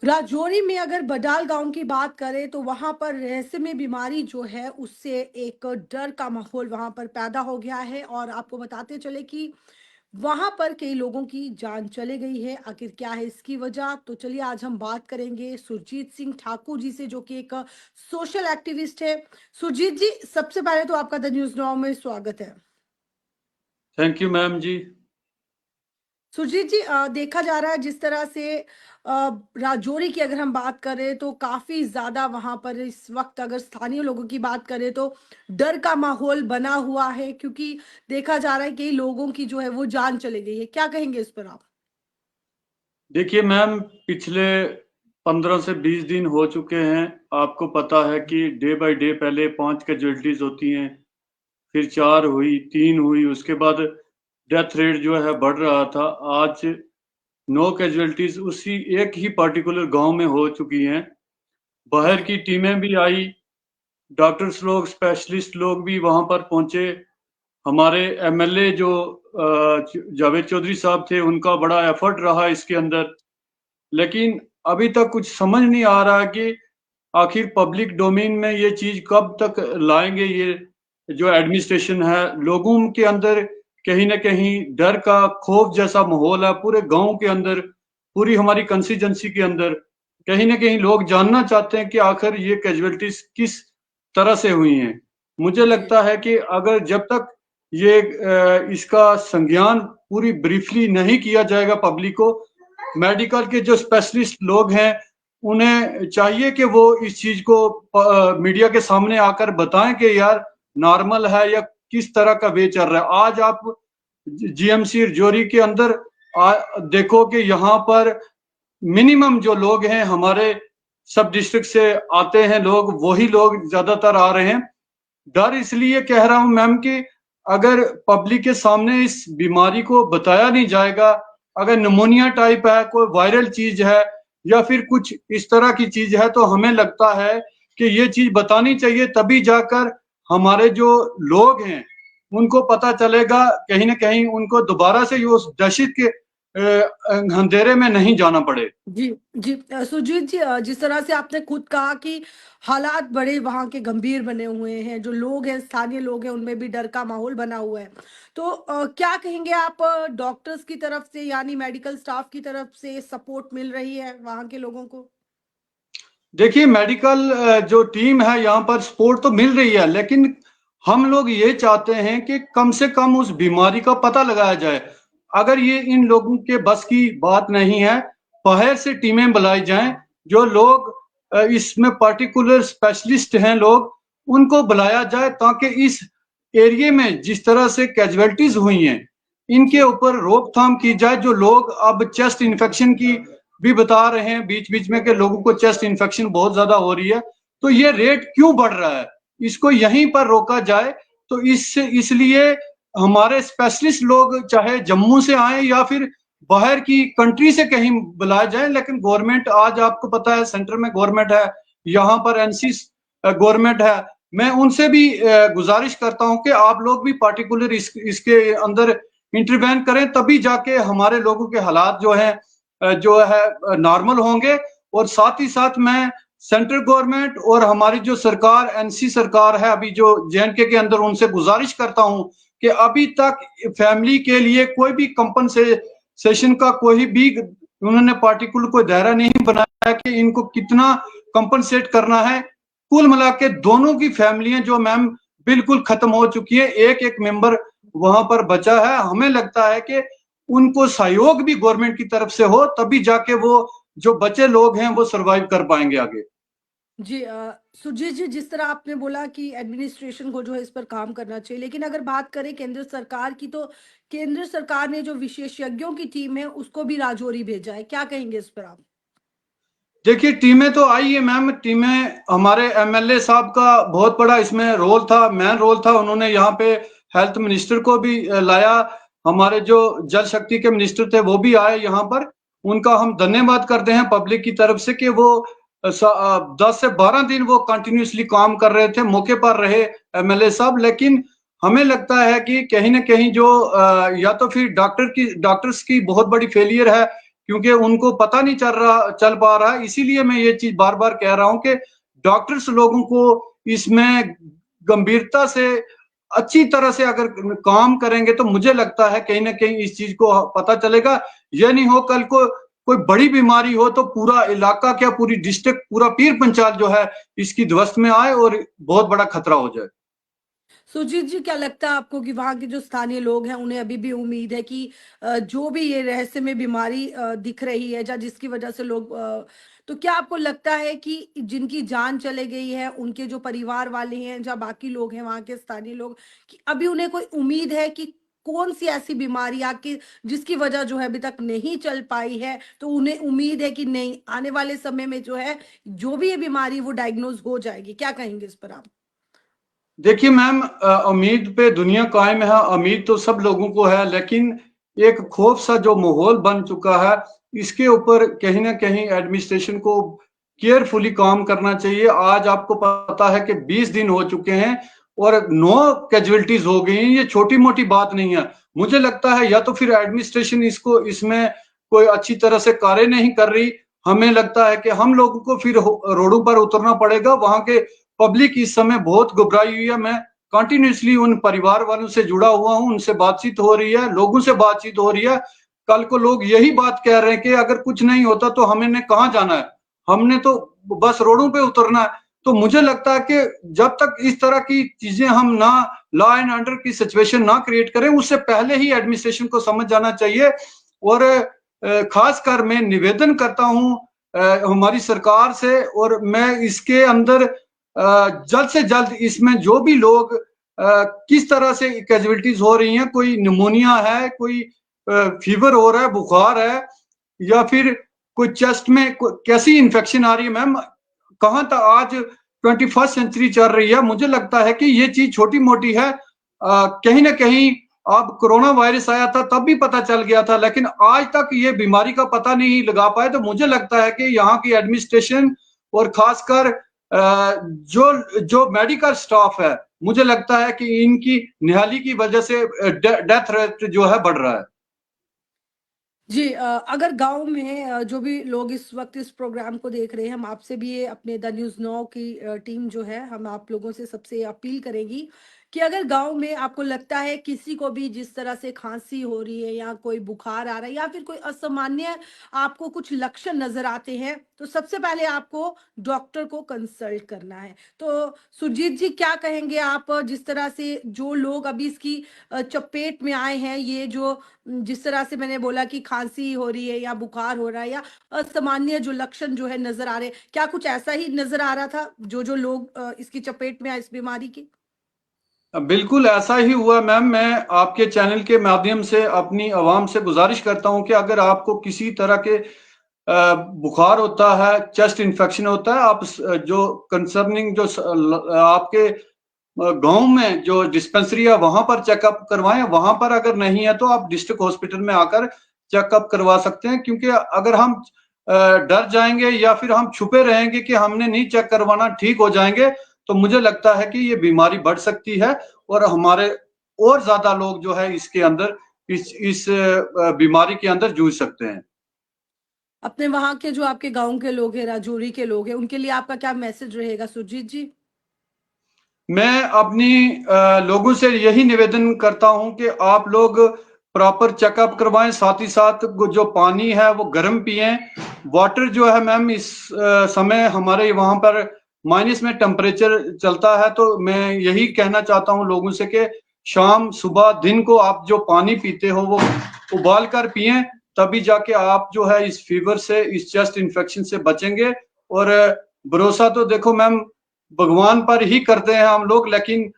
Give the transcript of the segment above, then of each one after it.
राजौरी में अगर बडाल गांव की बात करें तो वहां पर रहस्यमय बीमारी जो है उससे एक डर का माहौल वहां पर पैदा हो गया है। और आपको बताते चले कि वहां पर कई लोगों की जान चले गई है। आखिर क्या है इसकी वजह, तो चलिए आज हम बात करेंगे सुरजीत सिंह ठाकुर जी से, जो कि एक सोशल एक्टिविस्ट है। सुरजीत जी, सबसे पहले तो आपका द न्यूज नाउ में स्वागत है। थैंक यू मैम जी। सुरजीत जी, देखा जा रहा है जिस तरह से राजौरी की अगर हम बात करें तो काफी ज्यादा वहां पर इस वक्त अगर स्थानीय लोगों की बात करें तो डर का माहौल बना हुआ है, क्योंकि देखा जा रहा है कि लोगों की जो है वो जान चली गई है। क्या कहेंगे इस पर आप? देखिए मैम, पिछले 15 से 20 दिन हो चुके हैं। आपको पता है कि डे बाय डे पहले 5 कैजुअलिटीज होती हैं, फिर 4 हुई, 3 हुई, उसके बाद डेथ रेट जो है बढ़ रहा था। आज 9 कैजुअलिटीज उसी एक ही पर्टिकुलर गांव में हो चुकी हैं। बाहर जी की टीमें भी आई, डॉक्टर्स लोग, स्पेशलिस्ट लोग भी वहां पर पहुंचे। हमारे एमएलए जो जावेद चौधरी साहब थे, उनका बड़ा एफर्ट रहा इसके अंदर। लेकिन अभी तक कुछ समझ नहीं आ रहा कि आखिर पब्लिक डोमेन में ये चीज कब तक लाएंगे। ये जो एडमिनिस्ट्रेशन है, लोगों के अंदर कहीं ना कहीं डर का खौफ जैसा माहौल है पूरे गांव के अंदर, पूरी हमारी कंस्टिट्यूंसी के अंदर। कहीं ना कहीं लोग जानना चाहते हैं कि आखिर ये कैजुअलिटीज किस तरह से हुई हैं। मुझे जी लगता है कि अगर जब तक ये इसका संज्ञान पूरी ब्रीफली नहीं किया जाएगा पब्लिक को, मेडिकल के जो स्पेशलिस्ट लोग हैं उन्हें चाहिए कि वो इस चीज को मीडिया के सामने आकर बताएं कि यार नॉर्मल है या किस तरह का वे चल रहा है। आज आप जीएमसी राजौरी के अंदर देखो कि यहाँ पर मिनिमम जो लोग हैं हमारे सब डिस्ट्रिक्ट से आते हैं लोग, वही लोग ज्यादातर आ रहे हैं। डर इसलिए कह रहा हूं मैम कि अगर पब्लिक के सामने इस बीमारी को बताया नहीं जाएगा, अगर निमोनिया टाइप है, कोई वायरल चीज है या फिर कुछ इस तरह की चीज है, तो हमें लगता है कि ये चीज बतानी चाहिए। तभी जाकर हमारे जो लोग हैं उनको पता चलेगा, कहीं ना कहीं उनको दोबारा से ये उस दहशत के अंधेरे में नहीं जाना पड़े। जी जी, सुजीत जी, जिस तरह से आपने खुद कहा कि हालात बड़े वहाँ के गंभीर बने हुए हैं, जो लोग हैं स्थानीय लोग हैं उनमें भी डर का माहौल बना हुआ है। तो क्या कहेंगे आप, डॉक्टर्स की तरफ से यानी मेडिकल स्टाफ की तरफ से सपोर्ट मिल रही है वहाँ के लोगों को? देखिए, मेडिकल जो टीम है यहाँ पर सपोर्ट तो मिल रही है, लेकिन हम लोग ये चाहते हैं कि कम से कम उस बीमारी का पता लगाया जाए। अगर ये इन लोगों के बस की बात नहीं है, बाहर से टीमें बुलाई जाएं, जो लोग इसमें पर्टिकुलर स्पेशलिस्ट हैं लोग, उनको बुलाया जाए ताकि इस एरिया में जिस तरह से कैजुअलिटीज हुई हैं इनके जी ऊपर रोकथाम की जाए। जो लोग अब चेस्ट इन्फेक्शन की भी बता रहे हैं बीच बीच में कि लोगों को चेस्ट इन्फेक्शन बहुत ज्यादा हो रही है, तो ये रेट क्यों बढ़ रहा है, इसको यहीं पर रोका जाए। तो इसलिए हमारे स्पेशलिस्ट लोग चाहे जम्मू से आए या फिर बाहर की कंट्री से कहीं बुलाए जाए, लेकिन गवर्नमेंट, आज आपको पता है सेंटर में गवर्नमेंट है, यहाँ पर एनसी गवर्नमेंट है। मैं उनसे भी गुजारिश करता हूं कि आप लोग भी पार्टिकुलर इसके अंदर इंटरवेन करें, तभी जाके हमारे लोगों के हालात जो है नॉर्मल होंगे। और साथ ही साथ मैं सेंट्रल गवर्नमेंट और हमारी जो सरकार, एनसी सरकार है अभी जो जेएनके के अंदर, उनसे गुजारिश करता हूं कि अभी तक फैमिली के लिए कोई भी कंपनसेशन का कोई भी उन्होंने पार्टिकुलर कोई दायरा नहीं बनाया कि इनको कितना कंपनसेट करना है। कुल मिला के दोनों की फैमिलियां जो मैम बिल्कुल खत्म हो चुकी है, एक एक मेंबर वहां पर बचा है। हमें लगता है कि उनको सहयोग भी गवर्नमेंट की तरफ से हो, तभी जाके वो जो बचे लोग हैं वो सरवाइव कर पाएंगे आगे। जी, सुरजीत जी, जिस तरह आपने बोला कि एडमिनिस्ट्रेशन को जो है इस पर काम करना चाहिए, लेकिन अगर बात करें केंद्र सरकार की तो केंद्र सरकार ने जो विशेषज्ञों की टीम है उसको भी राजौरी भेजा है। क्या कहेंगे इस पर आप? देखिए, टीमें तो आई है मैम, टीमें हमारे एमएलए साहब का बहुत बड़ा इसमें रोल था, मेन रोल था। उन्होंने यहाँ पे हेल्थ मिनिस्टर को भी लाया, हमारे जो जल शक्ति के मिनिस्टर थे वो भी आए यहाँ पर। उनका हम धन्यवाद करते हैं पब्लिक की तरफ से कि वो 10 से 12 दिन वो कंटिन्यूसली काम कर रहे थे, मौके पर रहे एमएलए साहब। लेकिन हमें लगता है कि कहीं ना कहीं जो या तो फिर डॉक्टर्स की बहुत बड़ी फेलियर है क्योंकि उनको पता नहीं चल पा रहा। इसीलिए मैं ये चीज बार बार कह रहा हूं कि डॉक्टर्स लोगों को इसमें गंभीरता से अच्छी तरह से अगर काम करेंगे तो मुझे लगता है कहीं ना कहीं इस चीज को पता चलेगा। यह नहीं हो कल को कोई बड़ी बीमारी हो तो पूरा इलाका क्या पूरी डिस्ट्रिक्ट पूरा पीर पंचाल जो है इसकी ध्वस्त में आए और बहुत बड़ा खतरा हो जाए। सुजीत जी, क्या लगता है आपको कि वहाँ के जो स्थानीय लोग हैं उन्हें अभी भी उम्मीद है कि जो भी ये रहस्यमय बीमारी दिख रही है या जिसकी वजह से लोग तो क्या आपको लगता है कि जिनकी जान चले गई है उनके जो परिवार वाले हैं या बाकी लोग हैं वहाँ के स्थानीय लोग, कि अभी उन्हें कोई उम्मीद है कि कौन सी ऐसी बीमारी आके जिसकी वजह जो है अभी तक नहीं चल पाई है, तो उन्हें उम्मीद है कि नहीं आने वाले समय में जो है जो भी ये बीमारी वो डायग्नोज हो जाएगी? क्या कहेंगे इस पर आप? देखिए मैम, उम्मीद पे दुनिया कायम है, उम्मीद तो सब लोगों को है, लेकिन एक खौफ सा जो माहौल बन चुका है इसके ऊपर कहीं ना कहीं एडमिनिस्ट्रेशन को केयरफुली काम करना चाहिए। आज आपको पता है कि 20 दिन हो चुके हैं और 9 कैजुअलिटीज हो गई हैं। ये छोटी मोटी बात नहीं है। मुझे लगता है या तो फिर एडमिनिस्ट्रेशन इसको इसमें कोई अच्छी तरह से कार्य नहीं कर रही। हमें लगता है कि हम लोगों को फिर रोडों पर उतरना पड़ेगा। वहां के पब्लिक इस समय बहुत घबराई हुई है। मैं कंटिन्यूसली उन परिवार वालों से जुड़ा हुआ हूं, उनसे बातचीत हो रही है, लोगों से बातचीत हो रही है। कल को लोग यही बात कह रहे हैं कि अगर कुछ नहीं होता तो हमने कहाँ जाना है, हमने तो बस रोडों पे उतरना है। तो मुझे लगता है कि जब तक इस तरह की चीजें हम ना लॉ एंड ऑर्डर की सिचुएशन ना क्रिएट करें, उससे पहले ही एडमिनिस्ट्रेशन को समझ जाना चाहिए। और खासकर मैं निवेदन करता हूं हमारी सरकार से, और मैं इसके अंदर जल्द से जल्द इसमें जो भी लोग किस तरह से कैजुअलिटीज हो रही हैं, कोई निमोनिया है, कोई फीवर हो रहा है, बुखार है, या फिर कोई चेस्ट में कैसी इन्फेक्शन आ रही है। मैम कहाँ तक आज 21st सेंचुरी चल रही है। मुझे लगता है कि ये चीज छोटी मोटी है। कहीं ना कहीं अब कोरोना वायरस आया था तब भी पता चल गया था, लेकिन आज तक ये बीमारी का पता नहीं लगा पाए। तो मुझे लगता है कि यहाँ की एडमिनिस्ट्रेशन और खासकर जो जो मेडिकल स्टाफ है, मुझे लगता है कि इनकी निहाली की वजह से डेथ रेट जो है बढ़ रहा है। जी, अगर गाँव में जो भी लोग इस वक़्त इस प्रोग्राम को देख रहे हैं, हम आपसे भी ये अपने द न्यूज़ नाउ की टीम जो है, हम आप लोगों से सबसे अपील करेगी कि अगर गाँव में आपको लगता है किसी को भी जिस तरह से खाँसी हो रही है या कोई बुखार आ रहा है या फिर कोई असामान्य आपको कुछ लक्षण नज़र आते हैं, तो सबसे पहले आपको डॉक्टर को कंसल्ट करना है। तो सुरजीत जी, क्या कहेंगे आप जिस तरह से जो लोग अभी इसकी चपेट में आए हैं, ये जो जिस तरह से मैंने बोला कि खांसी हो रही है या बुखार हो रहा है या असामान्य जो लक्षण जो है नजर आ रहे हैं, क्या कुछ ऐसा ही नजर आ रहा था जो जो लोग इसकी चपेट में आए इस बीमारी की? बिल्कुल ऐसा ही हुआ मैम। मैं आपके चैनल के माध्यम से अपनी आवाम से गुजारिश करता हूं कि अगर आपको किसी तरह के बुखार होता है, चेस्ट इन्फेक्शन होता है, आप जो कंसर्निंग जो आपके गांव में जो डिस्पेंसरी है वहां पर चेकअप करवाएं। वहां पर अगर नहीं है तो आप डिस्ट्रिक्ट हॉस्पिटल में आकर चेकअप करवा सकते हैं। क्योंकि अगर हम डर जाएंगे या फिर हम छुपे रहेंगे कि हमने नहीं चेक करवाना, ठीक हो जाएंगे, तो मुझे लगता है कि ये बीमारी बढ़ सकती है और हमारे और ज्यादा लोग जो है इसके अंदर इस बीमारी के अंदर जूझ सकते हैं। अपने वहां के जो आपके गांव के लोग हैं, राजौरी के लोग हैं, उनके लिए आपका क्या मैसेज रहेगा सुरजीत जी? मैं अपनी लोगों से यही निवेदन करता हूं कि आप लोग प्रॉपर चेकअप करवाएं, साथ ही साथ जो पानी है वो गर्म पिएं। वाटर जो है मैम इस समय हमारे वहां पर माइनस में टेम्परेचर चलता है, तो मैं यही कहना चाहता हूं लोगों से कि शाम सुबह दिन को आप जो पानी पीते हो वो उबाल कर पिएं, तभी जाके आप जो है इस फीवर से, इस चेस्ट इन्फेक्शन से बचेंगे। और भरोसा तो देखो मैम भगवान पर ही करते हैं हम लोग, लेकिन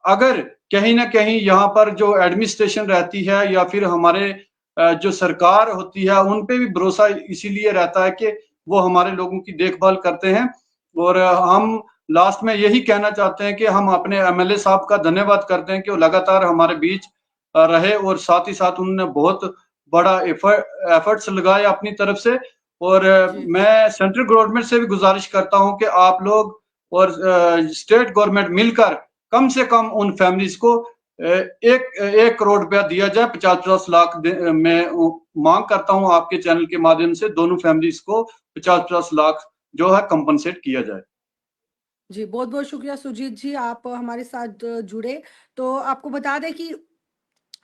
अगर कहीं ना कहीं यहाँ पर जो एडमिनिस्ट्रेशन रहती है या फिर हमारे जो सरकार होती है उन पे भी भरोसा इसीलिए रहता है कि वो हमारे लोगों की देखभाल करते हैं। और हम लास्ट में यही कहना चाहते हैं कि हम अपने एमएलए साहब का धन्यवाद करते हैं कि वो लगातार हमारे बीच रहे और साथ ही साथ उन्होंने बहुत बड़ा एफर्ट्स लगाए अपनी तरफ से। और जी, मैं सेंट्रल गवर्नमेंट से भी गुजारिश करता हूं कि आप लोग और स्टेट गवर्नमेंट मिलकर कम से कम उन फैमिलीज को एक करोड़ रुपया दिया जाए, 50-50 लाख मैं मांग करता हूं आपके चैनल के माध्यम से, दोनों फैमिलीज को 50-50 लाख जो है कंपनसेट किया जाए। जी, बहुत बहुत शुक्रिया सुजीत जी, आप हमारे साथ जुड़े। तो आपको बता दें कि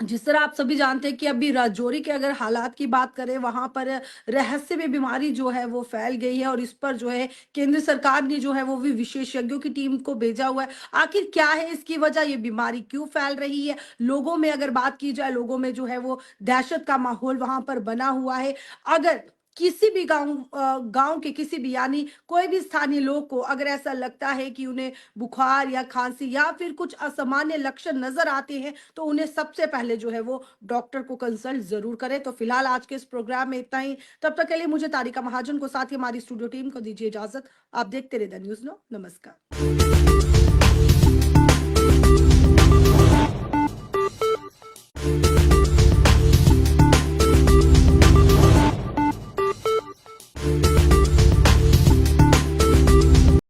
जिस तरह आप सभी जानते हैं कि अभी राजौरी के अगर हालात की बात करें, वहां पर रहस्यमय बीमारी जो है वो फैल गई है, और इस पर जो है केंद्र सरकार ने जो है वो भी विशेषज्ञों की टीम को भेजा हुआ है। आखिर क्या है इसकी वजह, ये बीमारी क्यों फैल रही है, लोगों में अगर बात की जाए, लोगों में जो है वो दहशत का माहौल वहां पर बना हुआ है। अगर किसी भी गांव के किसी भी, यानी कोई भी स्थानीय लोग को अगर ऐसा लगता है कि उन्हें बुखार या खांसी या फिर कुछ असामान्य लक्षण नजर आते हैं, तो उन्हें सबसे पहले जो है वो डॉक्टर को कंसल्ट जरूर करें। तो फिलहाल आज के इस प्रोग्राम में इतना ही। तब तक के लिए मुझे तारिका महाजन को, साथ ही हमारी स्टूडियो टीम को दीजिए इजाजत। आप देखते रहे द न्यूज़ नो। नमस्कार।